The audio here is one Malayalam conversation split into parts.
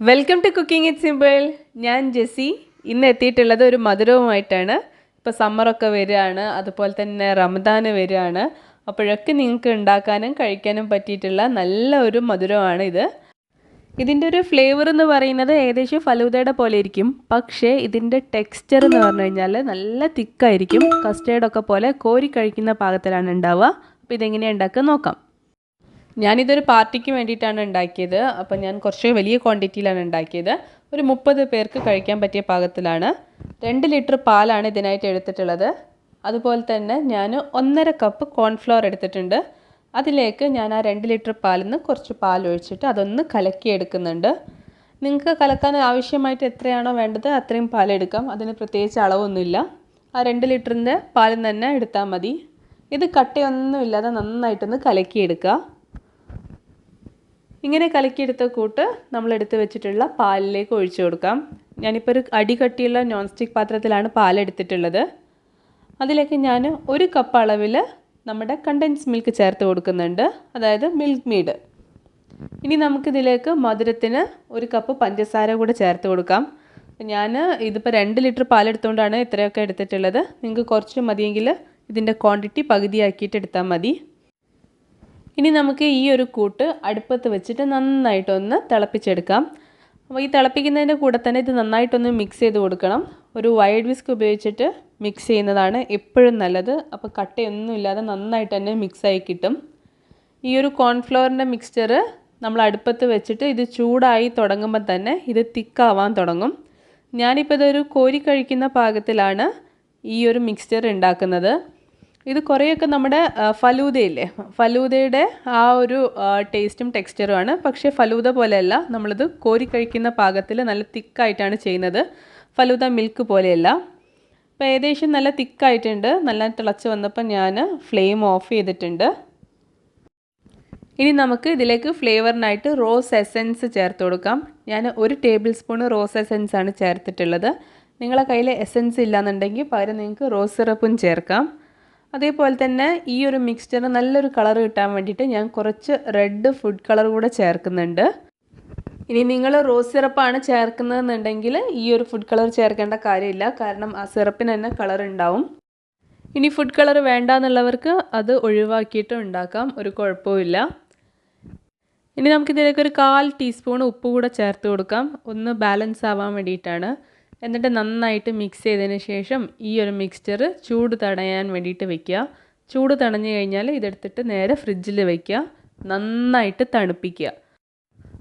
Welcome to cooking it simple. ഞാൻ ജെസ്സി. ഇന്ന് എത്തിയിട്ടുള്ളത് ഒരു മധുരവുമായിട്ടാണ്. ഇപ്പോൾ സമ്മറൊക്കെ വരികയാണ്, അതുപോലെ തന്നെ റമദാൻ വരികയാണ്. അപ്പോഴൊക്കെ നിങ്ങൾക്ക് ഉണ്ടാക്കാനും കഴിക്കാനും പറ്റിയിട്ടുള്ള നല്ല ഒരു മധുരമാണ് ഇത്. ഇതിൻ്റെ ഒരു ഫ്ലേവർ എന്ന് പറയുന്നത് ഏകദേശം ഫലൂദയുടെ പോലെ ഇരിക്കും, പക്ഷേ ഇതിൻ്റെ ടെക്സ്ചർ എന്ന് പറഞ്ഞു കഴിഞ്ഞാൽ നല്ല തിക്കായിരിക്കും. കസ്റ്റേർഡൊക്കെ പോലെ കോരി കഴിക്കുന്ന പാകത്തിലാണ് ഉണ്ടാവുക. അപ്പോൾ ഇതെങ്ങനെയാണ് ഉണ്ടാക്കുക നോക്കാം. ഞാനിതൊരു പാർട്ടിക്ക് വേണ്ടിയിട്ടാണ് ഉണ്ടാക്കിയത്. അപ്പോൾ ഞാൻ കുറച്ച് വലിയ ക്വാണ്ടിറ്റിയിലാണ് ഉണ്ടാക്കിയത്. ഒരു 30 പേർക്ക് കഴിക്കാൻ പറ്റിയ പാകത്തിലാണ്. 2 ലിറ്റർ പാലാണ് ഇതിനായിട്ട് എടുത്തിട്ടുള്ളത്. അതുപോലെ തന്നെ ഞാൻ 1.5 കപ്പ് കോൺഫ്ലോർ എടുത്തിട്ടുണ്ട്. അതിലേക്ക് ഞാൻ ആ 2 ലിറ്റർ പാലിൽ നിന്ന് കുറച്ച് പാൽ ഒഴിച്ചിട്ട് അതൊന്ന് കലക്കിയെടുക്കുന്നുണ്ട്. നിങ്ങൾക്ക് കലക്കാൻ ആവശ്യമായിട്ട് എത്രയാണോ വേണ്ടത് അത്രയും പാലെടുക്കാം. അതിന് പ്രത്യേകിച്ച് അളവൊന്നുമില്ല. ആ 2 ലിറ്ററിൻ്റെ പാലിൽ തന്നെ എടുത്താൽ മതി. ഇത് കട്ടയൊന്നുമില്ലാതെ നന്നായിട്ടൊന്ന് കലക്കിയെടുക്കുക. ഇങ്ങനെ കലക്കിയെടുത്ത കൂട്ട് നമ്മളെടുത്ത് വെച്ചിട്ടുള്ള പാലിലേക്ക് ഒഴിച്ചു കൊടുക്കാം. ഞാനിപ്പോൾ ഒരു അടികട്ടിയുള്ള നോൺ സ്റ്റിക്ക് പാത്രത്തിലാണ് പാലെടുത്തിട്ടുള്ളത്. അതിലേക്ക് ഞാൻ 1 കപ്പ് അളവിൽ നമ്മുടെ കണ്ടൻസ് മിൽക്ക് ചേർത്ത് കൊടുക്കുന്നുണ്ട്, അതായത് മിൽക്ക് മെയ്ഡ്. ഇനി നമുക്കിതിലേക്ക് മധുരത്തിന് 1 കപ്പ് പഞ്ചസാര കൂടെ ചേർത്ത് കൊടുക്കാം. ഞാൻ ഇതിപ്പോൾ 2 ലിറ്റർ പാലെടുത്തുകൊണ്ടാണ് ഇത്രയൊക്കെ എടുത്തിട്ടുള്ളത്. നിങ്ങൾക്ക് കുറച്ച് മതിയെങ്കിൽ ഇതിൻ്റെ ക്വാണ്ടിറ്റി പകുതിയാക്കിയിട്ട് എടുത്താൽ മതി. ഇനി നമുക്ക് ഈ ഒരു കൂട്ട് അടുപ്പത്ത് വെച്ചിട്ട് നന്നായിട്ടൊന്ന് തിളപ്പിച്ചെടുക്കാം. അപ്പോൾ ഈ തിളപ്പിക്കുന്നതിൻ്റെ കൂടെ തന്നെ ഇത് നന്നായിട്ടൊന്ന് മിക്സ് ചെയ്ത് കൊടുക്കണം. ഒരു വൈഡ് വിസ്ക് ഉപയോഗിച്ചിട്ട് മിക്സ് ചെയ്യുന്നതാണ് എപ്പോഴും നല്ലത്. അപ്പോൾ കട്ടയൊന്നും ഇല്ലാതെ നന്നായിട്ട് തന്നെ മിക്സായി കിട്ടും. ഈ ഒരു കോൺഫ്ലവറിൻ്റെ മിക്സ്ചർ നമ്മൾ അടുപ്പത്ത് വെച്ചിട്ട് ഇത് ചൂടായി തുടങ്ങുമ്പോൾ തന്നെ ഇത് തിക്കാവാൻ തുടങ്ങും. ഞാനിപ്പോൾ ഇതൊരു കോരി കഴിക്കുന്ന പാകത്തിലാണ് ഈ ഒരു മിക്സ്ചർ ഉണ്ടാക്കുന്നത്. ഇത് കുറേയൊക്കെ നമ്മുടെ ഫലൂദയില്ലേ, ഫലൂദയുടെ ആ ഒരു ടേസ്റ്റും ടെക്സ്ചറുമാണ്. പക്ഷേ ഫലൂദ പോലെയല്ല, നമ്മളിത് കോരി കഴിക്കുന്ന പാകത്തിൽ നല്ല തിക്കായിട്ടാണ് ചെയ്യുന്നത്. ഫലൂദ മിൽക്ക് പോലെയല്ല. അപ്പോൾ ഏകദേശം നല്ല തിക്കായിട്ടുണ്ട്. നല്ല തിളച്ച് വന്നപ്പോൾ ഞാൻ ഫ്ലെയിം ഓഫ് ചെയ്തിട്ടുണ്ട്. ഇനി നമുക്ക് ഇതിലേക്ക് ഫ്ലേവറിനായിട്ട് റോസ് എസൻസ് ചേർത്ത് കൊടുക്കാം. ഞാൻ 1 ടേബിൾ സ്പൂൺ റോസ് എസൻസ് ആണ് ചേർത്തിട്ടുള്ളത്. നിങ്ങളെ കയ്യിൽ എസൻസ് ഇല്ലാന്നുണ്ടെങ്കിൽ പകരം നിങ്ങൾക്ക് റോസ് സിറപ്പും ചേർക്കാം. അതേപോലെ തന്നെ ഈ ഒരു മിക്സ്ചർ നല്ലൊരു കളർ കിട്ടാൻ വേണ്ടിയിട്ട് ഞാൻ കുറച്ച് റെഡ് ഫുഡ് കളർ കൂടെ ചേർക്കുന്നുണ്ട്. ഇനി നിങ്ങൾ റോസ് സിറപ്പാണ് ചേർക്കുന്നതെന്നുണ്ടെങ്കിൽ ഈ ഒരു ഫുഡ് കളർ ചേർക്കേണ്ട കാര്യമില്ല, കാരണം ആ സിറപ്പിന് തന്നെ കളർ ഉണ്ടാവും. ഇനി ഫുഡ് കളർ വേണ്ട എന്നുള്ളവർക്ക് അത് ഒഴിവാക്കിയിട്ട് ഉണ്ടാക്കാം, ഒരു കുഴപ്പമില്ല. ഇനി നമുക്കിതിലേക്ക് ഒരു 1/4 ടീസ്പൂൺ ഉപ്പ് കൂടെ ചേർത്ത് കൊടുക്കാം, ഒന്ന് ബാലൻസ് ആവാൻ വേണ്ടിയിട്ടാണ്. എന്നിട്ട് നന്നായിട്ട് മിക്സ് ചെയ്തതിന് ശേഷം ഈ ഒരു മിക്സ്ചർ ചൂട് തടയാൻ വേണ്ടിയിട്ട് വെക്കുക. ചൂട് തടഞ്ഞു കഴിഞ്ഞാൽ ഇതെടുത്തിട്ട് നേരെ ഫ്രിഡ്ജിൽ വയ്ക്കുക, നന്നായിട്ട് തണുപ്പിക്കുക.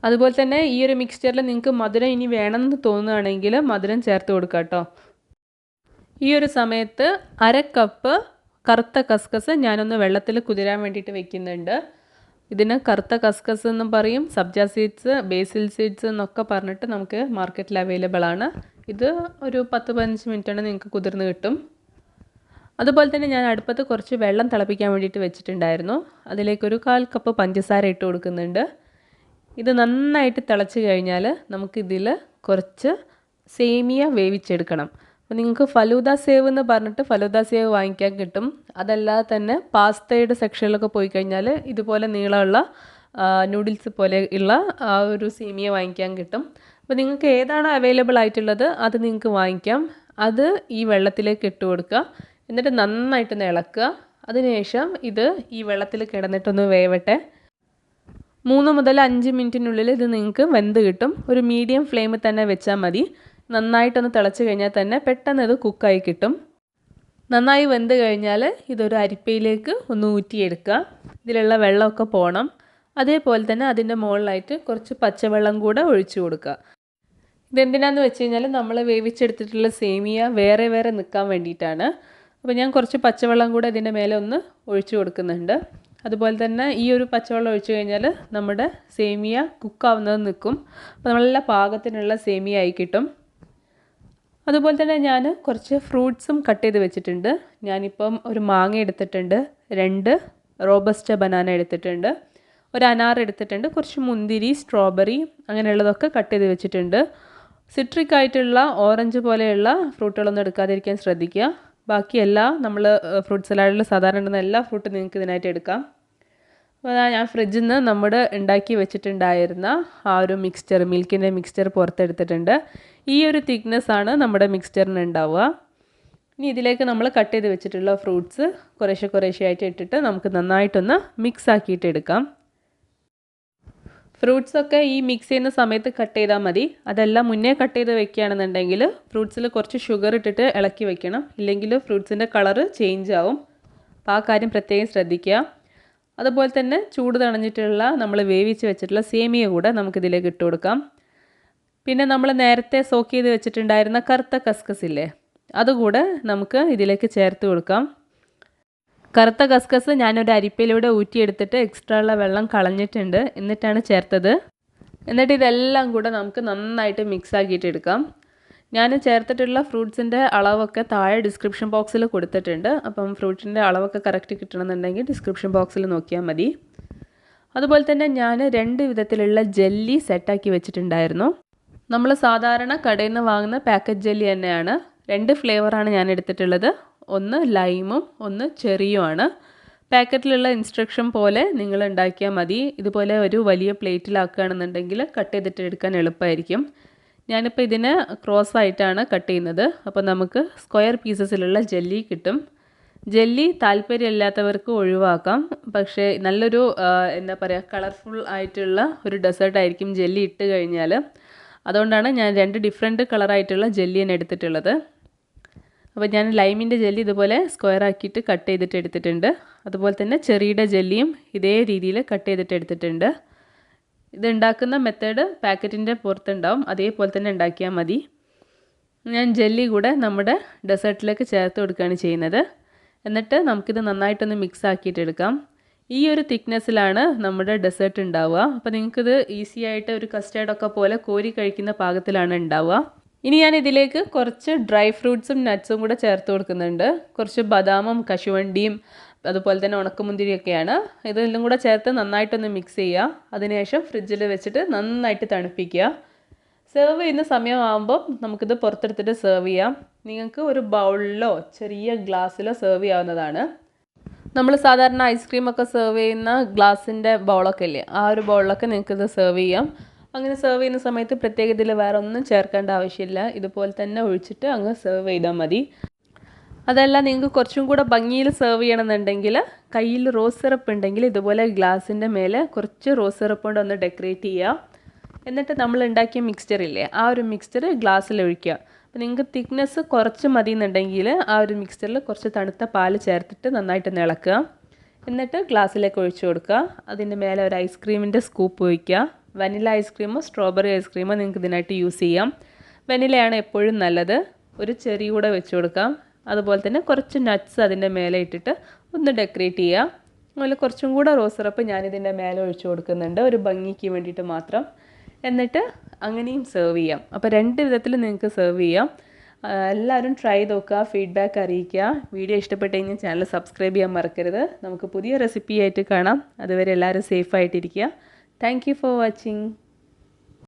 അതുപോലെ തന്നെ ഈ ഒരു മിക്സ്ചറിൽ നിങ്ങൾക്ക് മധുരം ഇനി വേണമെന്ന് തോന്നുകയാണെങ്കിൽ മധുരം ചേർത്ത് കൊടുക്കുക കേട്ടോ. ഈ ഒരു സമയത്ത് 1/2 കപ്പ് കറുത്ത കസ്കസ് ഞാനൊന്ന് വെള്ളത്തിൽ കുതിരാൻ വേണ്ടിയിട്ട് വെക്കുന്നുണ്ട്. ഇതിന് കറുത്ത കസ്കസ് എന്നും പറയും, സബ്ജ സീഡ്സ്, ബേസിൽ സീഡ്സ് എന്നൊക്കെ പറഞ്ഞിട്ട് നമുക്ക് മാർക്കറ്റിൽ അവൈലബിൾ ആണ്. ഇത് ഒരു 10-15 മിനിറ്റാണ് നിങ്ങൾക്ക് കുതിർന്ന് കിട്ടും. അതുപോലെ തന്നെ ഞാൻ അടുപ്പത്ത് കുറച്ച് വെള്ളം തിളപ്പിക്കാൻ വേണ്ടിയിട്ട് വെച്ചിട്ടുണ്ടായിരുന്നു. അതിലേക്കൊരു 1/4 കപ്പ് പഞ്ചസാര ഇട്ട് കൊടുക്കുന്നുണ്ട്. ഇത് നന്നായിട്ട് തിളച്ച് കഴിഞ്ഞാൽ നമുക്കിതിൽ കുറച്ച് സേമിയ വേവിച്ചെടുക്കണം. അപ്പോൾ നിങ്ങൾക്ക് ഫലൂദ സേവ് എന്ന് പറഞ്ഞിട്ട് ഫലൂദ സേവ് വാങ്ങിക്കാൻ കിട്ടും. അതല്ലാതെ തന്നെ പാസ്തയുടെ സെക്ഷനിലൊക്കെ പോയി കഴിഞ്ഞാൽ ഇതുപോലെ നീളമുള്ള നൂഡിൽസ് പോലെ ഉള്ള ആ ഒരു സേമിയ വാങ്ങിക്കാൻ കിട്ടും. അപ്പോൾ നിങ്ങൾക്ക് ഏതാണോ അവൈലബിൾ ആയിട്ടുള്ളത് അത് നിങ്ങൾക്ക് വാങ്ങിക്കാം. അത് ഈ വെള്ളത്തിലേക്ക് ഇട്ട് കൊടുക്കുക. എന്നിട്ട് നന്നായിട്ടൊന്ന് ഇളക്കുക. അതിനുശേഷം ഇത് ഈ വെള്ളത്തിൽ കിടന്നിട്ടൊന്ന് വേവട്ടെ. 3 മുതൽ 5 മിനിറ്റിനുള്ളിൽ ഇത് നിങ്ങൾക്ക് വെന്ത് കിട്ടും. ഒരു മീഡിയം ഫ്ലെയിമിൽ തന്നെ വെച്ചാൽ മതി. നന്നായിട്ടൊന്ന് തിളച്ച് കഴിഞ്ഞാൽ തന്നെ പെട്ടെന്ന് ഇത് കുക്കായി കിട്ടും. നന്നായി വെന്ത് കഴിഞ്ഞാൽ ഇതൊരു അരിപ്പയിലേക്ക് ഒന്ന് ഊറ്റിയെടുക്കുക. ഇതിലുള്ള വെള്ളമൊക്കെ പോകണം. അതേപോലെ തന്നെ അതിൻ്റെ മുകളിലായിട്ട് കുറച്ച് പച്ചവെള്ളം കൂടെ ഒഴിച്ചു കൊടുക്കുക. ഇതെന്തിനാന്ന് വെച്ച് കഴിഞ്ഞാൽ നമ്മൾ വേവിച്ചെടുത്തിട്ടുള്ള സേമിയ വേറെ വേറെ നിൽക്കാൻ വേണ്ടിയിട്ടാണ്. അപ്പോൾ ഞാൻ കുറച്ച് പച്ചവെള്ളം കൂടെ ഇതിൻ്റെ മേലെ ഒന്ന് ഒഴിച്ചു കൊടുക്കുന്നുണ്ട്. അതുപോലെ തന്നെ ഈ ഒരു പച്ചവെള്ളം ഒഴിച്ചു കഴിഞ്ഞാൽ നമ്മുടെ സേമിയ കുക്കാവുന്നത് നിൽക്കും. അപ്പോൾ നല്ല പാകത്തിനുള്ള സേമിയ ആയി കിട്ടും. അതുപോലെ തന്നെ ഞാൻ കുറച്ച് ഫ്രൂട്ട്സും കട്ട് ചെയ്ത് വെച്ചിട്ടുണ്ട്. ഞാനിപ്പം ഒരു മാങ്ങ എടുത്തിട്ടുണ്ട്, 2 റോബസ്റ്റ ബനാന എടുത്തിട്ടുണ്ട്, ഒരു അനാർ എടുത്തിട്ടുണ്ട്, കുറച്ച് മുന്തിരി, സ്ട്രോബെറി അങ്ങനെയുള്ളതൊക്കെ കട്ട് ചെയ്ത് വെച്ചിട്ടുണ്ട്. സിട്രിക് ആയിട്ടുള്ള ഓറഞ്ച് പോലെയുള്ള ഫ്രൂട്ടുകളൊന്നും എടുക്കാതിരിക്കാൻ ശ്രദ്ധിക്കുക. ബാക്കി എല്ലാ നമ്മൾ ഫ്രൂട്ട് സലാഡിൽ സാധാരണ ഇടുന്ന എല്ലാ ഫ്രൂട്ടും നിങ്ങൾക്ക് ഇതിനായിട്ട് എടുക്കാം. അപ്പോൾ ഞാൻ ഫ്രിഡ്ജിൽ നിന്ന് നമ്മുടെ ഉണ്ടാക്കി വെച്ചിട്ടുണ്ടായിരുന്ന ആ ഒരു മിക്സ്ചർ, മിൽക്കിൻ്റെ മിക്സ്ചർ പുറത്തെടുത്തിട്ടുണ്ട്. ഈ ഒരു തിക്നെസ്സാണ് നമ്മുടെ മിക്സ്ചറിന് ഉണ്ടാവുക. ഇനി ഇതിലേക്ക് നമ്മൾ കട്ട് ചെയ്ത് വെച്ചിട്ടുള്ള ഫ്രൂട്ട്സ് കുറേശ്ശെ ആയിട്ട് ഇട്ടിട്ട് നമുക്ക് നന്നായിട്ടൊന്ന് മിക്സ് ആക്കിയിട്ട് എടുക്കാം. ഫ്രൂട്ട്സൊക്കെ ഈ മിക്സ് ചെയ്യുന്ന സമയത്ത് കട്ട് ചെയ്താൽ മതി. അതെല്ലാം മുന്നേ കട്ട് ചെയ്ത് വെക്കുകയാണെന്നുണ്ടെങ്കിൽ ഫ്രൂട്ട്സിൽ കുറച്ച് ഷുഗർ ഇട്ടിട്ട് ഇളക്കി വെക്കണം, ഇല്ലെങ്കിൽ ഫ്രൂട്ട്സിൻ്റെ കളറ് ചേഞ്ച് ആവും. അപ്പോൾ ആ കാര്യം പ്രത്യേകം ശ്രദ്ധിക്കുക. അതുപോലെ തന്നെ ചൂട് തണഞ്ഞിട്ടുള്ള നമ്മൾ വേവിച്ച് വെച്ചിട്ടുള്ള സേമിയ കൂടെ നമുക്കിതിലേക്ക് ഇട്ട് കൊടുക്കാം. പിന്നെ നമ്മൾ നേരത്തെ സോക്ക് ചെയ്ത് വെച്ചിട്ടുണ്ടായിരുന്ന കറുത്ത കസ്കസ് ഇല്ലേ, അതുകൂടെ നമുക്ക് ഇതിലേക്ക് ചേർത്ത് കൊടുക്കാം. കറുത്ത കസ്കസ് ഞാനൊരു അരിപ്പയിലൂടെ ഊറ്റിയെടുത്തിട്ട് എക്സ്ട്രാ ഉള്ള വെള്ളം കളഞ്ഞിട്ടുണ്ട്, എന്നിട്ടാണ് ചേർത്തത്. എന്നിട്ട് ഇതെല്ലാം കൂടെ നമുക്ക് നന്നായിട്ട് മിക്സ് ആക്കിയിട്ട് എടുക്കാം. ഞാൻ ചേർത്തിട്ടുള്ള ഫ്രൂട്ട്സിൻ്റെ അളവൊക്കെ താഴെ ഡിസ്ക്രിപ്ഷൻ ബോക്സിൽ കൊടുത്തിട്ടുണ്ട്. അപ്പം ഫ്രൂട്ട്സിൻ്റെ അളവൊക്കെ കറക്റ്റ് കിട്ടണമെന്നുണ്ടെങ്കിൽ ഡിസ്ക്രിപ്ഷൻ ബോക്സിൽ നോക്കിയാൽ മതി. അതുപോലെ തന്നെ ഞാൻ 2 വിധത്തിലുള്ള ജെല്ലി സെറ്റാക്കി വെച്ചിട്ടുണ്ടായിരുന്നു. നമ്മൾ സാധാരണ കടയിൽ നിന്ന് വാങ്ങുന്ന പാക്കറ്റ് ജെല്ലി തന്നെയാണ്. 2 ഫ്ലേവറാണ് ഞാൻ എടുത്തിട്ടുള്ളത്. ഒന്ന് ലൈമും ഒന്ന് ചെറിയുമാണ്. പാക്കറ്റിലുള്ള ഇൻസ്ട്രക്ഷൻ പോലെ നിങ്ങൾ ഉണ്ടാക്കിയാൽ മതി. ഇതുപോലെ ഒരു വലിയ പ്ലേറ്റിലാക്കുകയാണെന്നുണ്ടെങ്കിൽ കട്ട് ചെയ്തിട്ട് എടുക്കാൻ എളുപ്പമായിരിക്കും. ഞാനിപ്പോൾ ഇതിനെ ക്രോസ് ആയിട്ടാണ് കട്ട് ചെയ്യുന്നത്. അപ്പോൾ നമുക്ക് സ്ക്വയർ പീസസിലുള്ള ജെല്ലി കിട്ടും. ജെല്ലി താല്പര്യമില്ലാത്തവർക്ക് ഒഴിവാക്കാം. പക്ഷേ നല്ലൊരു എന്താ പറയുക, കളർഫുൾ ആയിട്ടുള്ള ഒരു ഡെസേർട്ടായിരിക്കും ജെല്ലി ഇട്ട് കഴിഞ്ഞാൽ. അതുകൊണ്ടാണ് ഞാൻ 2 ഡിഫറെൻറ്റ് കളറായിട്ടുള്ള ജെല്ലിയാണ് എടുത്തിട്ടുള്ളത്. അപ്പോൾ ഞാൻ ലൈമിൻ്റെ ജെല്ലി ഇതുപോലെ സ്ക്വയർ ആക്കിയിട്ട് കട്ട് ചെയ്തിട്ട് എടുത്തിട്ടുണ്ട്. അതുപോലെ തന്നെ ചെറിയുടെ ജെല്ലിയും ഇതേ രീതിയിൽ കട്ട് ചെയ്തിട്ട് എടുത്തിട്ടുണ്ട്. ഇത് ഉണ്ടാക്കുന്ന മെത്തേഡ് പാക്കറ്റിൻ്റെ പുറത്തുണ്ടാവും, അതേപോലെ തന്നെ ഉണ്ടാക്കിയാൽ മതി. ഞാൻ ജെല്ലി കൂടെ നമ്മുടെ ഡെസേർട്ടിലേക്ക് ചേർത്ത് കൊടുക്കുകയാണ് ചെയ്യുന്നത്. എന്നിട്ട് നമുക്കിത് നന്നായിട്ടൊന്ന് മിക്സ് ആക്കിയിട്ട് എടുക്കാം. ഈ ഒരു തിക്നെസ്സിലാണ് നമ്മുടെ ഡെസേർട്ട് ഉണ്ടാവുക. അപ്പോൾ നിങ്ങൾക്കിത് ഈസി ആയിട്ട് ഒരു കസ്റ്റേർഡൊക്കെ പോലെ കോരി കഴിക്കുന്ന പാകത്തിലാണ് ഉണ്ടാവുക. ഇനി ഞാൻ ഇതിലേക്ക് കുറച്ച് ഡ്രൈ ഫ്രൂട്ട്സും നട്ട്സും കൂടെ ചേർത്ത് കൊടുക്കുന്നുണ്ട്. കുറച്ച് ബദാമും കശുവണ്ടിയും അതുപോലെ തന്നെ ഉണക്കമുന്തിരിയൊക്കെയാണ്. ഇതെല്ലാം കൂടെ ചേർത്ത് നന്നായിട്ടൊന്ന് മിക്സ് ചെയ്യുക. അതിനുശേഷം ഫ്രിഡ്ജിൽ വെച്ചിട്ട് നന്നായിട്ട് തണുപ്പിക്കുക. സെർവ് ചെയ്യുന്ന സമയമാകുമ്പോൾ നമുക്കിത് പുറത്തെടുത്തിട്ട് സെർവ് ചെയ്യാം. നിങ്ങൾക്ക് ഒരു ബൗളിലോ ചെറിയ ഗ്ലാസ്സിലോ സെർവ് ചെയ്യാവുന്നതാണ്. നമ്മൾ സാധാരണ ഐസ്ക്രീമൊക്കെ സെർവ് ചെയ്യുന്ന ഗ്ലാസിൻ്റെ ബൗളൊക്കെ ഇല്ലേ, ആ ഒരു ബൗളിലൊക്കെ നിങ്ങൾക്കിത് സെർവ് ചെയ്യാം. അങ്ങനെ സെർവ് ചെയ്യുന്ന സമയത്ത് പ്രത്യേക ഇതിൽ വേറെ ഒന്നും ചേർക്കേണ്ട ആവശ്യമില്ല. ഇതുപോലെ തന്നെ ഒഴിച്ചിട്ട് അങ്ങ് സെർവ് ചെയ്താൽ മതി. അതല്ല നിങ്ങൾക്ക് കുറച്ചും കൂടെ ഭംഗിയിൽ സെർവ് ചെയ്യണമെന്നുണ്ടെങ്കിൽ കയ്യിൽ റോസ് സിറപ്പ് ഉണ്ടെങ്കിൽ ഇതുപോലെ ഗ്ലാസിൻ്റെ മേലെ കുറച്ച് റോസ് സിറപ്പ് കൊണ്ട് ഒന്ന് ഡെക്കറേറ്റ് ചെയ്യുക. എന്നിട്ട് നമ്മൾ ഉണ്ടാക്കിയ മിക്സ്ചർ ഇല്ലേ, ആ ഒരു മിക്സ്ചർ ഗ്ലാസ്സിൽ ഒഴിക്കുക. അപ്പോൾ നിങ്ങൾക്ക് തിക്നെസ് കുറച്ച് മതി എന്നുണ്ടെങ്കിൽ ആ ഒരു മിക്സ്ചറിൽ കുറച്ച് തണുത്ത പാല് ചേർത്തിട്ട് നന്നായിട്ട് ഇളക്കുക. എന്നിട്ട് ഗ്ലാസ്സിലേക്ക് ഒഴിച്ചു കൊടുക്കുക. അതിൻ്റെ മേലെ ഒരു ഐസ്ക്രീമിൻ്റെ സ്കൂപ്പ് ഒഴിക്കുക. വനില ഐസ്ക്രീമോ സ്ട്രോബെറി ഐസ്ക്രീമോ നിങ്ങൾക്ക് ഇതിനായിട്ട് യൂസ് ചെയ്യാം. വനിലയാണ് എപ്പോഴും നല്ലത്. ഒരു ചെറി കൂടെ വെച്ച് കൊടുക്കാം. അതുപോലെ തന്നെ കുറച്ച് നട്ട്സ് അതിൻ്റെ മേലെ ഇട്ടിട്ട് ഒന്ന് ഡെക്കറേറ്റ് ചെയ്യുക. അതുപോലെ കുറച്ചും കൂടെ റോസ് സിറപ്പ് ഞാനിതിൻ്റെ മേലെ ഒഴിച്ചു കൊടുക്കുന്നുണ്ട്, ഒരു ഭംഗിക്ക് വേണ്ടിയിട്ട് മാത്രം. എന്നിട്ട് അങ്ങനെയും സെർവ് ചെയ്യാം. അപ്പോൾ 2 വിധത്തിൽ നിങ്ങൾക്ക് സെർവ് ചെയ്യാം. എല്ലാവരും ട്രൈ ചെയ്ത് നോക്കുക, ഫീഡ്ബാക്ക് അറിയിക്കുക. വീഡിയോ ഇഷ്ടപ്പെട്ട് കഴിഞ്ഞാൽ ചാനൽ സബ്സ്ക്രൈബ് ചെയ്യാൻ മറക്കരുത്. നമുക്ക് പുതിയ റെസിപ്പി ആയിട്ട് കാണാം. അതുവരെ എല്ലാവരും സേഫ് ആയിട്ടിരിക്കുക. Thank you for watching.